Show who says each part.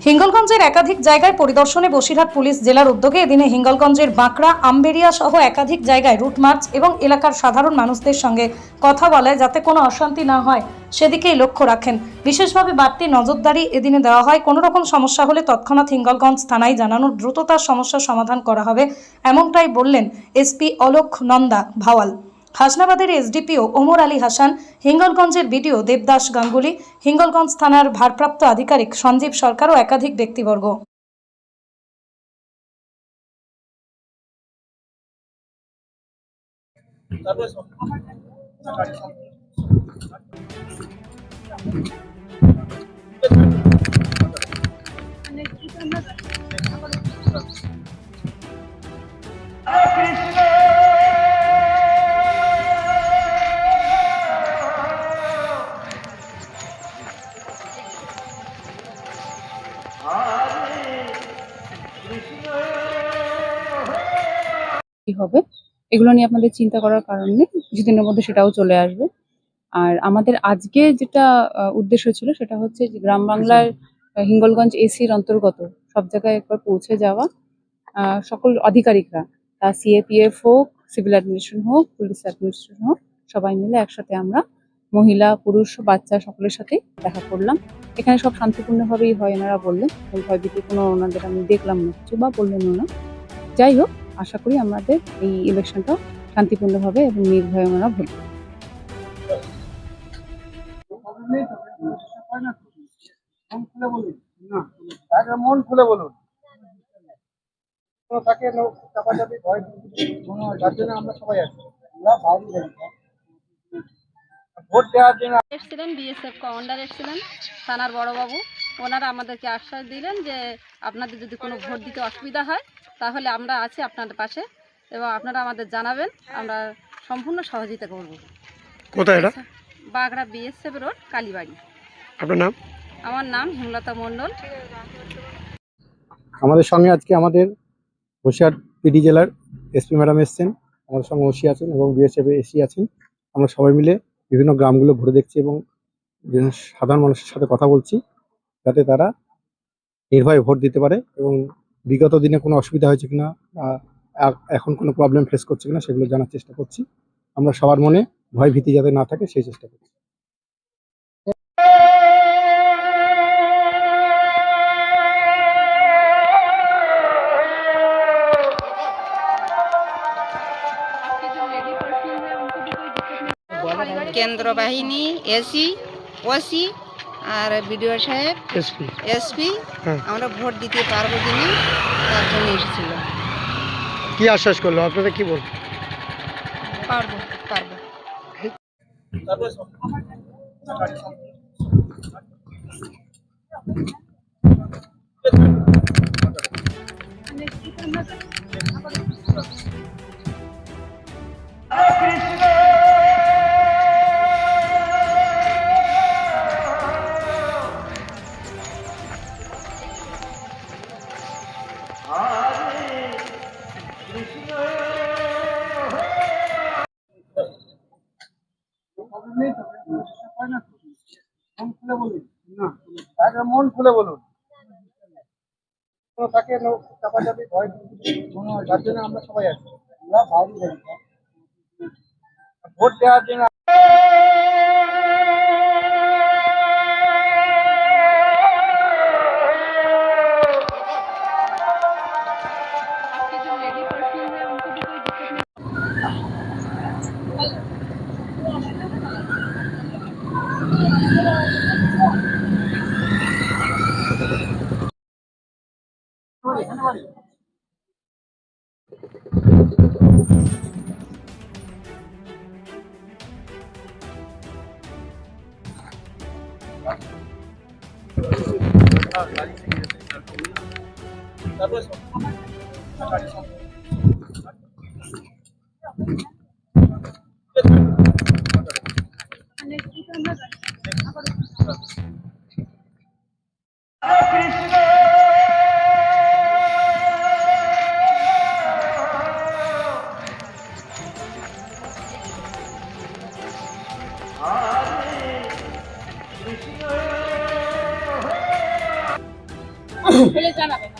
Speaker 1: হিঙ্গলগঞ্জের একাধিক জায়গায় পরিদর্শনে বসিরহাট পুলিশ জেলার উদ্যোগে এদিনে হিঙ্গলগঞ্জের বাঁকড়া, আমবেরিয়া সহ একাধিক জায়গায় রুট মার্চ এবং এলাকার সাধারণ মানুষদের সঙ্গে কথা বলায় যাতে কোনো অশান্তি না হয় সেদিকেই লক্ষ্য রাখেন। বিশেষভাবে বাড়তি নজরদারি এদিনে দেওয়া হয়। কোনো রকম সমস্যা হলে তৎক্ষণাৎ হিঙ্গলগঞ্জ থানায় জানানো, দ্রুততার সমস্যার সমাধান করা হবে, এমনটাই বললেন এসপি অলোক নন্দা ভাওয়াল। হাসনাবাদের এসডিপিও ওমর আলী হাসান, হিঙ্গলগঞ্জের বিডিও দেবদাস গাঙ্গুলি, হিঙ্গলগঞ্জ থানার ভারপ্রাপ্ত আধিকারিক সঞ্জীব সরকার ও একাধিক ব্যক্তিবর্গ।
Speaker 2: কি হবে এগুলো নিয়ে আপনাদের চিন্তা করার কারণ নেই, কিছুদিনের মধ্যে সেটাও চলে আসবে। আর আমাদের আজকে যেটা উদ্দেশ্য ছিল সেটা হচ্ছে যে গ্রাম বাংলার হিঙ্গলগঞ্জ এসির অন্তর্গত সব জায়গায় একবার পৌঁছে যাওয়া। সকল আধিকারিকরা, তা সিএপিএফ হোক, সিভিল অ্যাডমিনিস্ট্রেশন হোক, পুলিশ অ্যাডমিনিস্ট্রেশন হোক, সবাই মিলে একসাথে আমরা মহিলা, পুরুষ, বাচ্চা সকলের সাথে দেখা করলাম। এখানে সব শান্তিপূর্ণভাবেই হয় এনারা বললেন, ভয়ভীতি কোনো ওনাদের আমি দেখলাম না কিছু বা বললেন না। যাই হোক, আশা করি আমাদের এই ইলেকশনটাও শান্তিপূর্ণভাবে এবং নির্ভয়ে আমরা ভোট দেব।
Speaker 3: মন খুলে বলুন, তাকে চাপাচাপি ভয় যার জন্য আমরা সবাই আছি, ভোট দেওয়ার জন্য
Speaker 4: এসেছিলেন। বিএসএফ কমান্ডার এসেছিলেন, থানার বড়বাবু। ওনারা আমাদেরকে আশ্বাস দিলেন যে আপনাদের যদি কোনো ভোট দিতে অসুবিধা হয় তাহলে আমরা আছি আপনাদের পাশে এবং আপনারা আমাদের জানাবেন, আমরা সম্পূর্ণ সহযোগিতা করব।
Speaker 3: কোথায় এটা?
Speaker 4: বাগড়া বিএসএফ রোড, কালীবাড়ি।
Speaker 3: আপনার নাম?
Speaker 4: আমার নাম হেমলতা মণ্ডল।
Speaker 3: আমাদের সঙ্গে আজকে আমাদের বসিরহাট পিডি জেলার এসপি ম্যাডাম এসছেন, আমাদের সঙ্গে ওসি আছেন এবং বিএসএফ এসি আছেন। আমরা সবাই মিলে বিভিন্ন গ্রামগুলো ঘুরে দেখছি এবং সাধারণ মানুষের সাথে কথা বলছি যাতে তারা নির্ভয়ে ভোট দিতে পারে এবং বিগত দিনে কোনো অসুবিধা হয়েছে কিনা, এখন কোনো প্রবলেম ফেস করছে কিনা সেগুলো জানার চেষ্টা করছি। আমরা সবার মনে ভয় ভীতি যাতে না থাকে সেই চেষ্টা করছি।
Speaker 5: কেন্দ্র বাহিনী, এসি, ওসি আর বিডিও সাহেব, এসপি আমরা ভোট দিতে পারবো কিনা তার জন্য এসেছিল।
Speaker 3: কি আশ্বাস করলো আপনারা, কি বলবো?
Speaker 5: পারবো পারবো।
Speaker 3: মন খুলে বলুন, তাকে চাপাচাপি ভয় যার জন্য আমরা সবাই আছি, ভোট দেওয়ার জন্য।
Speaker 2: হলে জানাবেন।